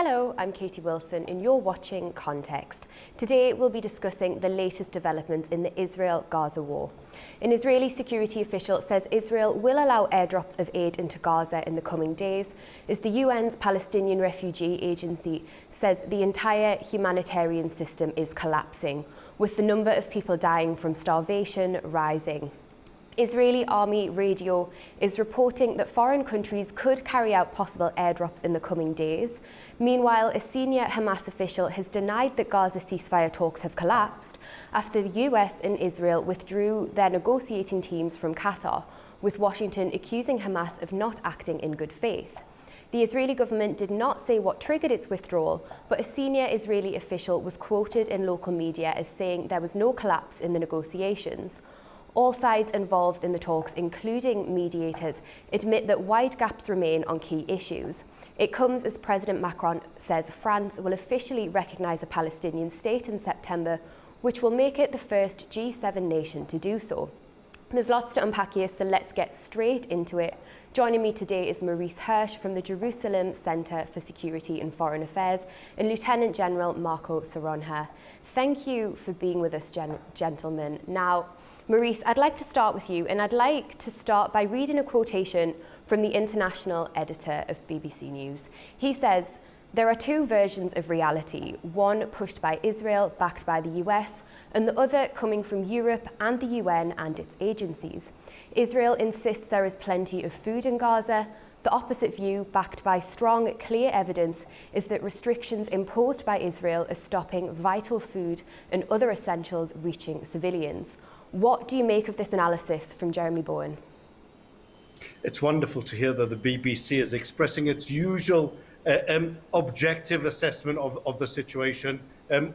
Hello, I'm Katie Wilson and you're watching Context. Today we'll be discussing the latest developments in the Israel-Gaza war. An Israeli security official says Israel will allow airdrops of aid into Gaza in the coming days, as the UN's Palestinian Refugee Agency says the entire humanitarian system is collapsing, with the number of people dying from starvation rising. Israeli army radio is reporting that foreign countries could carry out possible airdrops in the coming days. Meanwhile, a senior Hamas official has denied that Gaza ceasefire talks have collapsed after the US and Israel withdrew their negotiating teams from Qatar, with Washington accusing Hamas of not acting in good faith. The Israeli government did not say what triggered its withdrawal, but a senior Israeli official was quoted in local media as saying there was no collapse in the negotiations. All sides involved in the talks, including mediators, admit that wide gaps remain on key issues. It comes as President Macron says France will officially recognise a Palestinian state in September, which will make it the first G7 nation to do so. There's lots to unpack here, so let's get straight into it. Joining me today is Maurice Hirsch from the Jerusalem Centre for Security and Foreign Affairs and Lieutenant General Marco Saronja. Thank you for being with us, gentlemen. Now, Maurice, I'd like to start with you, and I'd like to start by reading a quotation from the international editor of BBC News. He says, "There are two versions of reality, one pushed by Israel, backed by the US, and the other coming from Europe and the UN and its agencies. Israel insists there is plenty of food in Gaza. The opposite view, backed by strong, clear evidence, is that restrictions imposed by Israel are stopping vital food and other essentials reaching civilians." What do you make of this analysis from Jeremy Bowen? It's wonderful to hear that the BBC is expressing its usual objective assessment of the situation,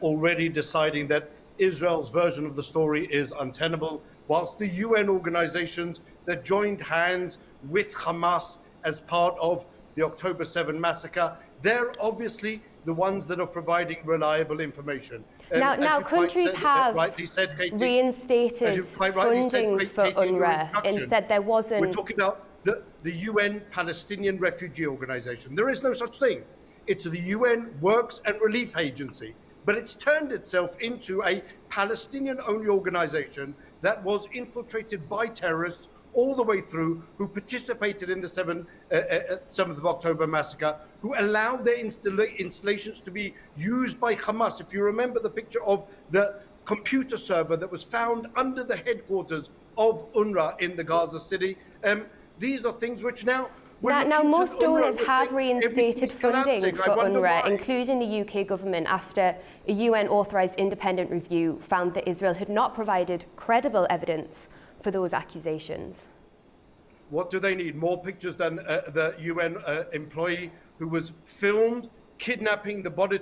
already deciding that Israel's version of the story is untenable, whilst the UN organizations that joined hands with Hamas as part of the October 7 massacre, they're obviously the ones that are providing reliable information. Now countries have reinstated funding for UNRWA and said there wasn't... We're talking about the UN Palestinian Refugee Organization. There is no such thing. It's the UN Works and Relief Agency, but it's turned itself into a Palestinian-only organization that was infiltrated by terrorists all the way through, who participated in the 7th of October massacre, who allowed their installations to be used by Hamas. If you remember the picture of the computer server that was found under the headquarters of UNRWA in the Gaza city, these are things which now most donors have reinstated funding for UNRWA, including the UK government, after a UN-authorised independent review found that Israel had not provided credible evidence for those accusations. What do they need? More pictures than the UN employee who was filmed kidnapping the body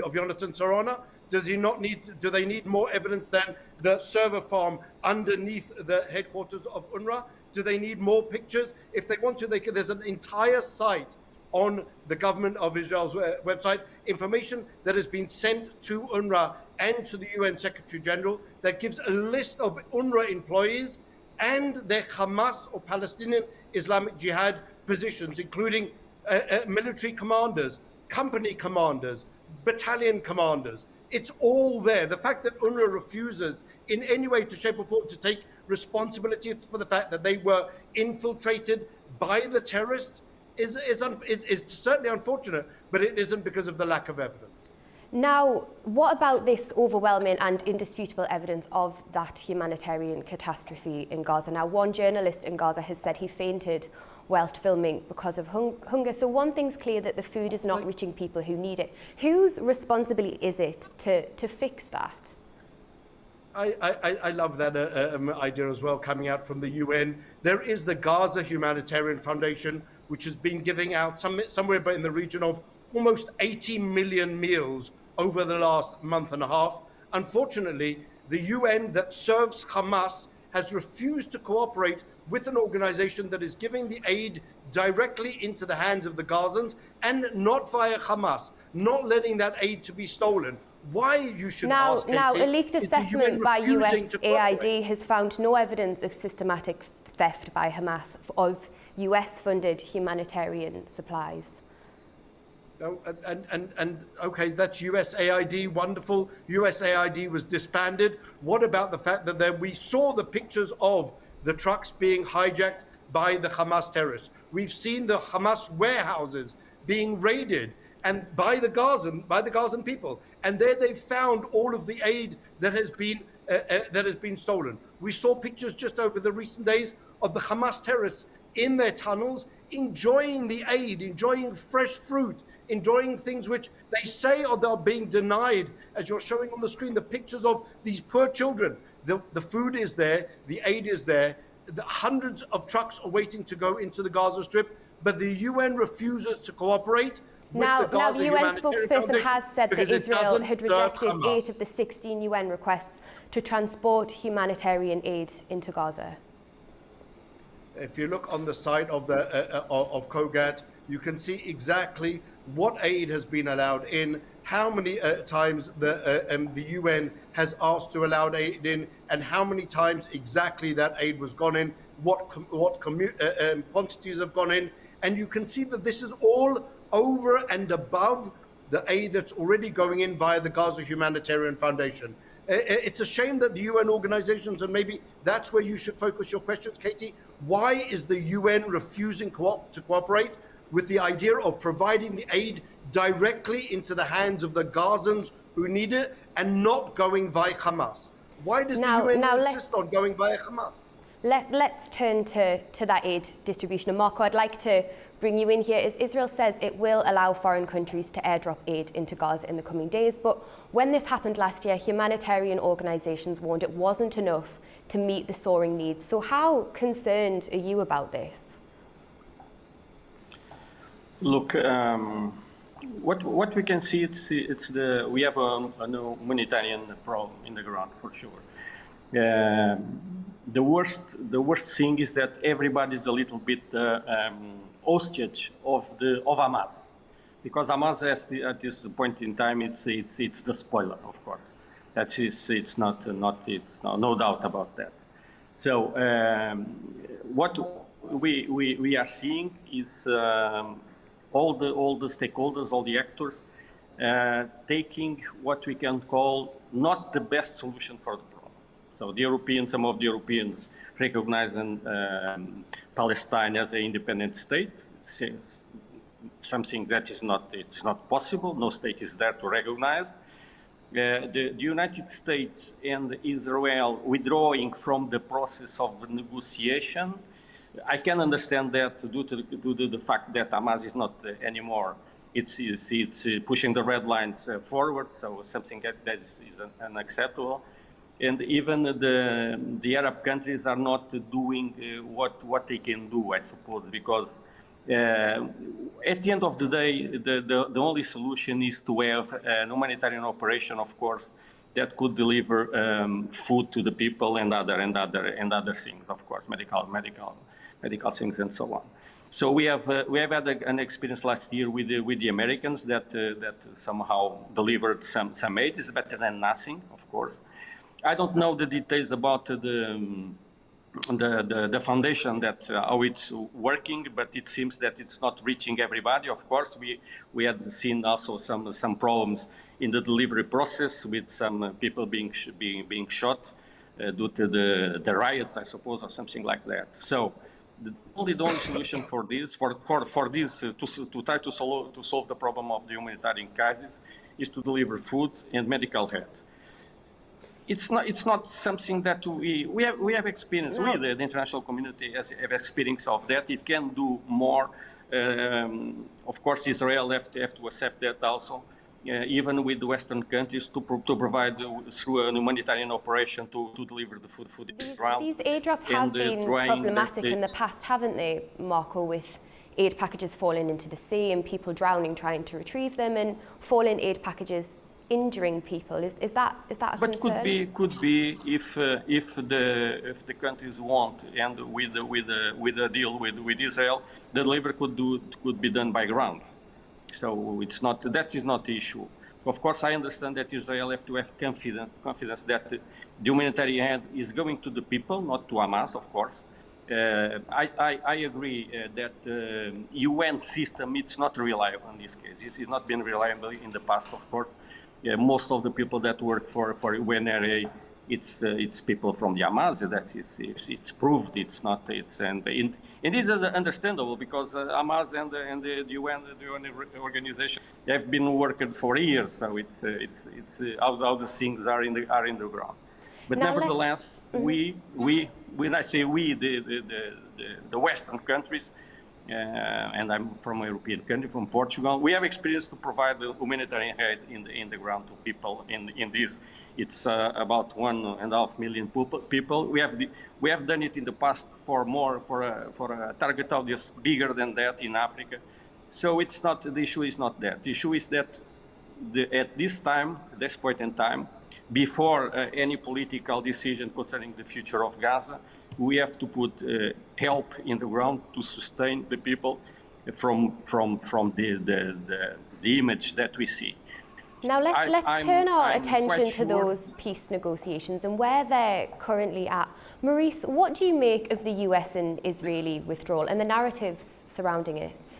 of Jonathan Sarona? Do they need more evidence than the server farm underneath the headquarters of UNRWA? Do they need more pictures? If they want to, there's an entire site on the government of Israel's website, information that has been sent to UNRWA and to the UN Secretary General that gives a list of UNRWA employees and their Hamas or Palestinian Islamic Jihad positions, including military commanders, company commanders, battalion commanders. It's all there. The fact that UNRWA refuses in any way, to shape or form, to take responsibility for the fact that they were infiltrated by the terrorists is certainly unfortunate, but it isn't because of the lack of evidence. Now, what about this overwhelming and indisputable evidence of that humanitarian catastrophe in Gaza? Now, one journalist in Gaza has said he fainted whilst filming because of hunger. So one thing's clear, that the food is not reaching people who need it. Whose responsibility is it to fix that? I love that idea as well, coming out from the UN. There is the Gaza Humanitarian Foundation, which has been giving out somewhere in the region of almost 80 million meals over the last month and a half. Unfortunately, the UN that serves Hamas has refused to cooperate with an organization that is giving the aid directly into the hands of the Gazans and not via Hamas, not letting that aid to be stolen. Why, you should ask, Katie, now, a leaked assessment by USAID has found no evidence of systematic theft by Hamas of US-funded humanitarian supplies. Oh, and okay, that's USAID, wonderful. USAID was disbanded. What about the fact that we saw the pictures of the trucks being hijacked by the Hamas terrorists? We've seen the Hamas warehouses being raided and by the Gazan people, and there they found all of the aid that has been stolen. We saw pictures just over the recent days of the Hamas terrorists in their tunnels, enjoying the aid, enjoying fresh fruit, enjoying things which they say they're being denied, as you're showing on the screen, the pictures of these poor children. The food is there, the aid is there, the hundreds of trucks are waiting to go into the Gaza Strip, but the UN refuses to cooperate with the Gaza the UN Humanitarian spokesperson Foundation has said that Israel had rejected Hamas. 8 of the 16 UN requests to transport humanitarian aid into Gaza. If you look on the side of of Kogat, you can see exactly what aid has been allowed in, how many times the UN has asked to allow aid in, and how many times exactly that aid was gone in, what quantities have gone in, and you can see that this is all over and above the aid that's already going in via the Gaza Humanitarian Foundation. It's a shame that the UN organizations, and maybe that's where you should focus your questions, Katie. Why is the UN refusing to cooperate with the idea of providing the aid directly into the hands of the Gazans who need it and not going via Hamas? Why does the UN insist on going via Hamas? Let's turn to that aid distribution. And Marco, I'd like to bring you in here. As Israel says it will allow foreign countries to airdrop aid into Gaza in the coming days. But when this happened last year, humanitarian organisations warned it wasn't enough to meet the soaring needs. So how concerned are you about this? Look, what we can see, we have a humanitarian problem in the ground for sure. The worst thing is that everybody's a little bit hostage of Hamas, because Hamas at this point in time it's the spoiler, of course. It's no doubt about that. So what we are seeing is all the stakeholders, all the actors, taking what we can call not the best solution for the problem. So some of the Europeans recognize Palestine as an independent state, something that is not possible. No state is there to recognize. The United States and Israel withdrawing from the process of negotiation. I can understand that due to the fact that Hamas is not anymore. It's pushing the red lines forward, so something that is unacceptable. And even the Arab countries are not doing what they can do, I suppose, because at the end of the day, the only solution is to have an humanitarian operation, of course, that could deliver food to the people and other things, of course, medical things and so on. So we have had an experience last year with the Americans that somehow delivered some aid. It's better than nothing, of course. I don't know the details about the foundation, that how it's working, but it seems that it's not reaching everybody. Of course, we had seen also some problems in the delivery process, with some people being shot due to the riots, I suppose, or something like that. So the only solution for this to try to solve the problem of the humanitarian crisis is to deliver food and medical help. It's not something that we have experience. No. The international community has experience of that. It can do more. Of course, Israel have to accept that also. Even with the Western countries to provide through a humanitarian operation to deliver the food in Israel. These aid drops have been problematic in the past, haven't they, Marco, with aid packages falling into the sea and people drowning trying to retrieve them, and falling aid packages injuring people. Is that a concern? But could be if the countries want, and with a deal with Israel, the delivery could be done by ground. So that is not the issue. Of course, I understand that Israel have to have confidence that the humanitarian aid is going to the people, not to Hamas, of course. I agree that the UN system, it's not reliable in this case. This has not been reliable in the past, of course. Most of the people that work for UNRWA, it's people from the Hamas. It's proved. It's not. And it's understandable because Hamas and the UN organization have been working for years. So it's how the things are in the ground. But now nevertheless, we when I say we, the Western countries, and I'm from a European country, from Portugal, we have experience to provide the humanitarian aid in the ground to people in this. It's about 1.5 million people. We have done it in the past for a target audience bigger than that in Africa. So it's not, the issue is not that. The issue is that at this point in time, before any political decision concerning the future of Gaza, we have to put help in the ground to sustain the people from the image that we see. Now let's turn our attention to those peace negotiations and where they're currently at. Maurice, what do you make of the US and Israeli withdrawal and the narratives surrounding it?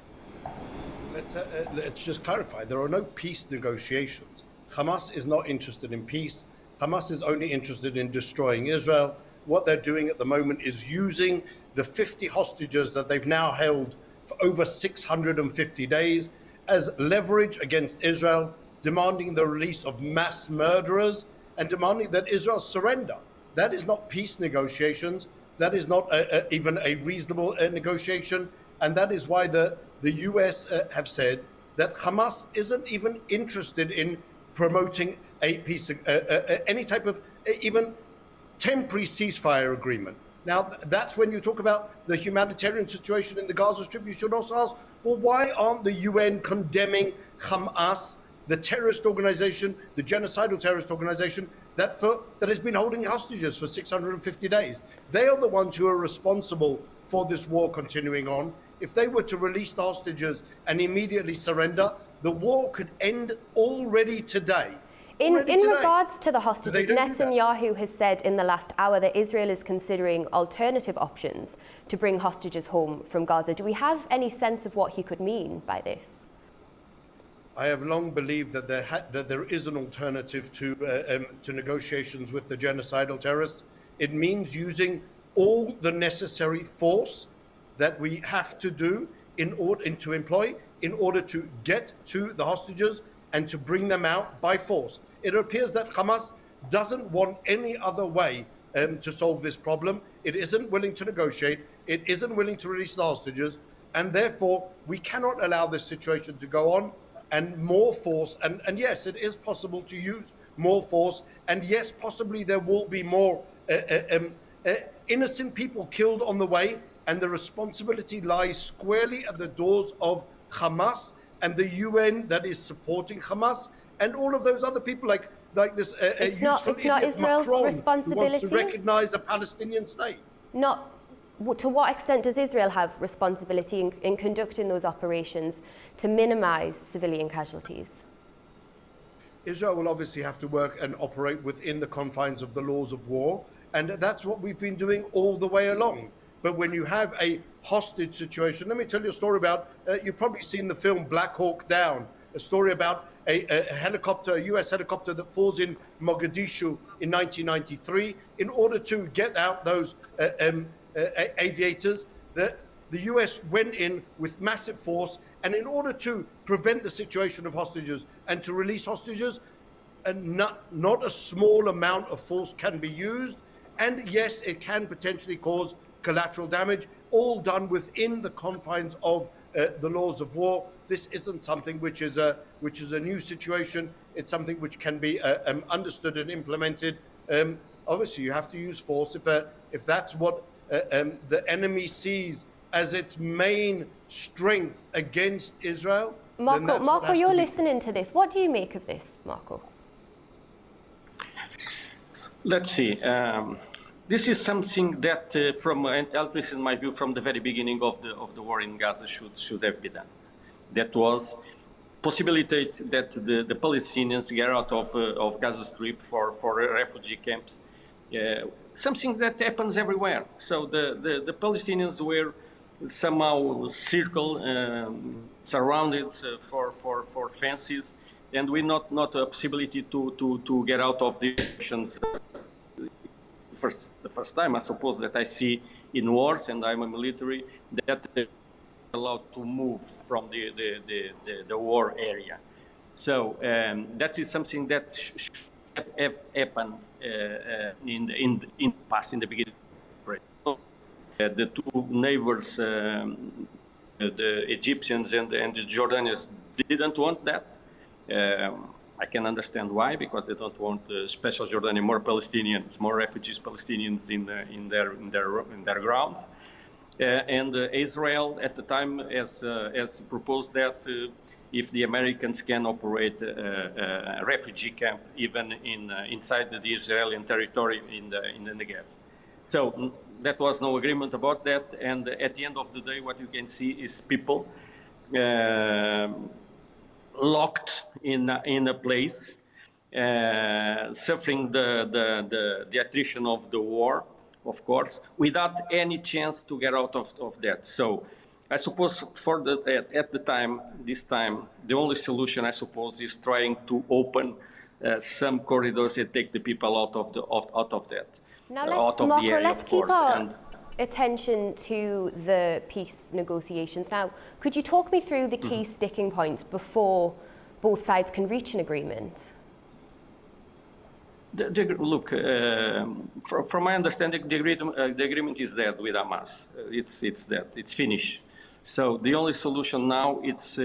Let's just clarify, there are no peace negotiations. Hamas is not interested in peace. Hamas is only interested in destroying Israel. What they're doing at the moment is using the 50 hostages that they've now held for over 650 days as leverage against Israel, demanding the release of mass murderers and demanding that Israel surrender. That is not peace negotiations. That is not even a reasonable negotiation. And that is why the US have said that Hamas isn't even interested in promoting a peace, any type of even temporary ceasefire agreement. Now, that's when you talk about the humanitarian situation in the Gaza Strip, you should also ask, well, why aren't the UN condemning Hamas, the terrorist organization, the genocidal terrorist organization that has been holding hostages for 650 days? They are the ones who are responsible for this war continuing on. If they were to release the hostages and immediately surrender, the war could end already today. In regards to the hostages, Netanyahu has said in the last hour that Israel is considering alternative options to bring hostages home from Gaza. Do we have any sense of what he could mean by this? I have long believed that there is an alternative to negotiations with the genocidal terrorists. It means using all the necessary force that we have to do in order to get to the hostages and to bring them out by force. It appears that Hamas doesn't want any other way to solve this problem. It isn't willing to negotiate. It isn't willing to release the hostages. And therefore, we cannot allow this situation to go on. And more force, and yes, it is possible to use more force. And yes, possibly there will be more innocent people killed on the way. And the responsibility lies squarely at the doors of Hamas and the UN that is supporting Hamas and all of those other people like this it's not Israel's Macron, responsibility. who wants to recognize a Palestinian state. To what extent does Israel have responsibility in conducting those operations to minimize civilian casualties? Israel will obviously have to work and operate within the confines of the laws of war, and that's what we've been doing all the way along. But when you have a hostage situation, let me tell you a story about, you've probably seen the film Black Hawk Down, a story about a helicopter, a US helicopter that falls in Mogadishu in 1993. In order to get out those aviators, the US went in with massive force, and in order to prevent the situation of hostages and to release hostages, not a small amount of force can be used. And yes, it can potentially cause collateral damage, all done within the confines of the laws of war. This isn't something which is a new situation. It's something which can be understood and implemented. Obviously, you have to use force if that's what the enemy sees as its main strength against Israel. Marco, you're listening to this. What do you make of this, Marco? Let's see. This is something that, at least in my view, from the very beginning of the war in Gaza should have been done. That was possibilitate that the Palestinians get out of Gaza Strip for refugee camps something that happens everywhere. So the Palestinians were somehow surrounded for fences, and we not a possibility to get out of the actions. The first time I suppose that I see in wars, and I'm a military, that they're allowed to move from the war area. So that is something that should have happened in the past, in the beginning. The two neighbors, the Egyptians and the Jordanians, didn't want that. I can understand why, because they don't want special Jordanian, more Palestinians, more refugees Palestinians in their grounds. And Israel at the time has proposed that if the Americans can operate a refugee camp even inside the Israeli territory in the Negev. So that was no agreement about that, and at the end of the day, what you can see is people locked in a place, suffering the attrition of the war, of course, without any chance to get out of that. So I suppose at this time, the only solution, I suppose, is trying to open some corridors and take the people out of that. Now let's keep our attention to the peace negotiations. Now, could you talk me through the key sticking points before both sides can reach an agreement? Look, from my understanding, the agreement is dead with Hamas. It's dead. It's finished. So the only solution now is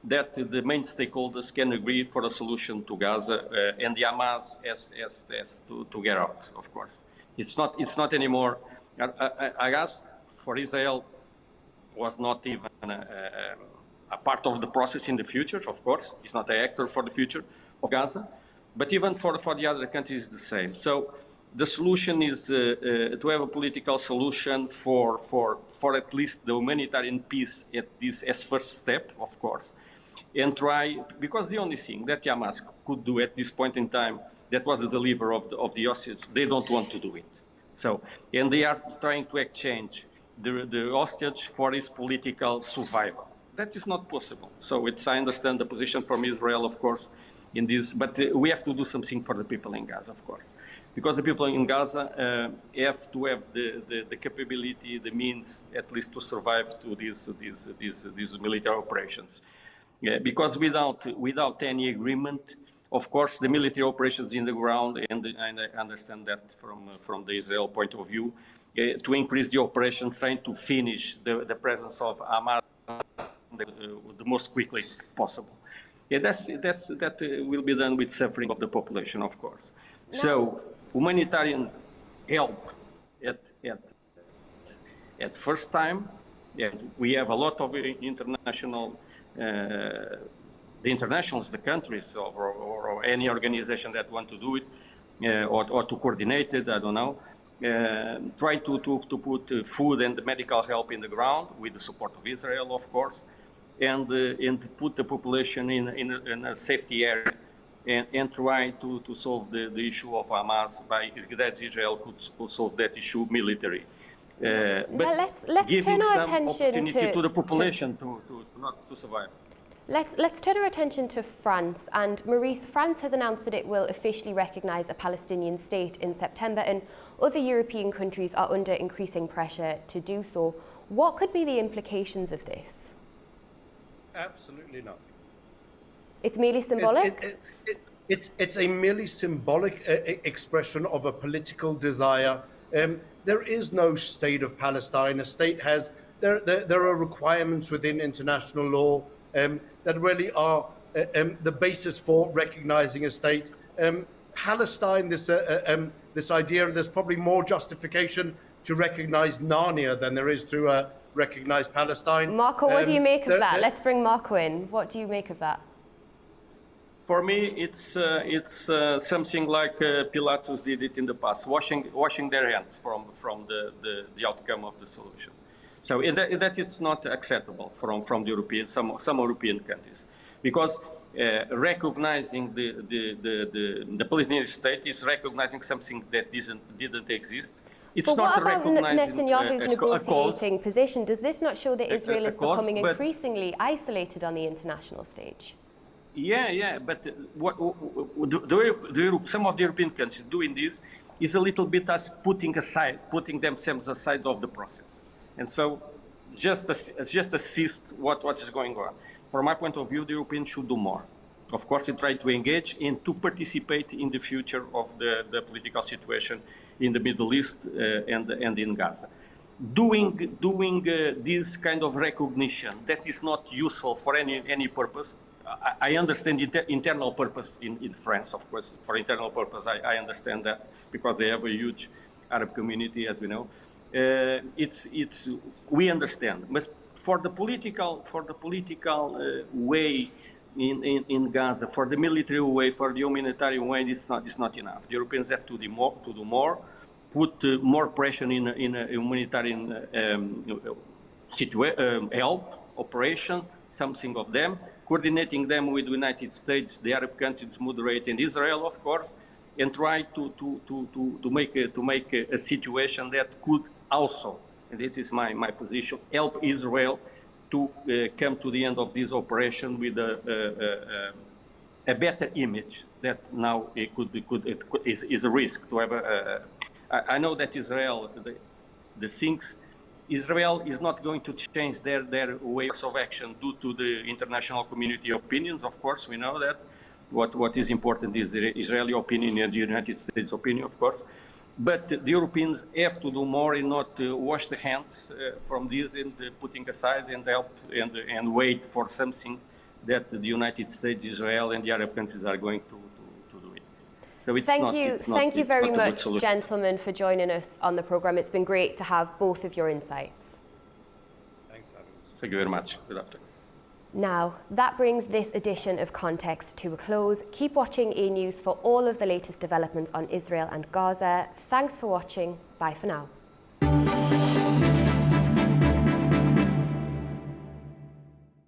that the main stakeholders can agree for a solution to Gaza, and the Hamas has to get out, of course. It's not anymore. I guess for Israel was not even a part of the process in the future, of course. It's not an actor for the future of Gaza. But even for the other countries, it's the same. So the solution is to have a political solution for at least the humanitarian peace at this as first step, of course, and try, because the only thing that Hamas could do at this point in time, that was the delivery of the hostages, they don't want to do it. So, and they are trying to exchange the hostage for his political survival. That is not possible. So I understand the position from Israel, of course, in this, but we have to do something for the people in Gaza, of course, because the people in Gaza have to have the capability, the means, at least to survive to these military operations. Because without any agreement, of course, the military operations in the ground, and I understand that from the Israel point of view, to increase the operations, trying to finish the presence of Hamas the most quickly possible. Yeah, that will be done with suffering of the population, of course. No. So humanitarian help at first time, yeah, we have a lot of international, the internationals, the countries, or any organization that want to do it, or to coordinate it, I don't know, try to put food and medical help in the ground with the support of Israel, of course, and put the population in a safety area, and try to solve the issue of Hamas by that Israel could solve that issue military. But let's giving turn our some attention opportunity to the population to not to survive. Let's turn our attention to France. And Maurice, France has announced that it will officially recognise a Palestinian state in September, and other European countries are under increasing pressure to do so. What could be the implications of this? Absolutely nothing. It's merely symbolic? It's a merely symbolic expression of a political desire. There is no state of Palestine. A state has, there are requirements within international law that really are the basis for recognizing a state. Palestine, this idea, there's probably more justification to recognize Narnia than there is to recognize Palestine. Marco, what do you make of that? Let's bring Marco in. What do you make of that? For me, it's something like Pilatus did it in the past, washing their hands from the outcome of the solution. So that is not acceptable from the some European countries. because recognizing the Palestinian state is recognizing something that didn't exist. It's but not what about recognizing Netanyahu's negotiating cause, position? Does this not show that Israel is cause, becoming increasingly isolated on the international stage? Yeah, but some of the European countries doing this is a little bit as putting themselves aside of the process, and so just assist what is going on. From my point of view, the Europeans should do more. Of course, they try to engage and to participate in the future of the political situation in the Middle East and in Gaza. Doing this kind of recognition that is not useful for any purpose. I understand internal purpose in France, of course. For internal purpose, I understand that because they have a huge Arab community, as we know. We understand, but for the political way in Gaza, for the military way, for the humanitarian way, it's not enough. The Europeans have to do more, put more pressure in a humanitarian help operation, something of them, coordinating them with the United States, the Arab countries, moderate, and Israel, of course, and try to make a situation that could also, and this is my position, help Israel to come to the end of this operation with a better image that now is a risk to have I know that Israel, the things, Israel is not going to change their ways of action due to the international community opinions. Of course, we know that. What is important is the Israeli opinion and the United States opinion, of course. But the Europeans have to do more and not wash the hands from this and putting aside and help and wait for something that the United States, Israel, and the Arab countries are going to do it. So Thank you very much, gentlemen, for joining us on the programme. It's been great to have both of your insights. Thanks for having us. Thank you very much. Good afternoon. Now, that brings this edition of Context to a close. Keep watching A News for all of the latest developments on Israel and Gaza. Thanks for watching. Bye for now.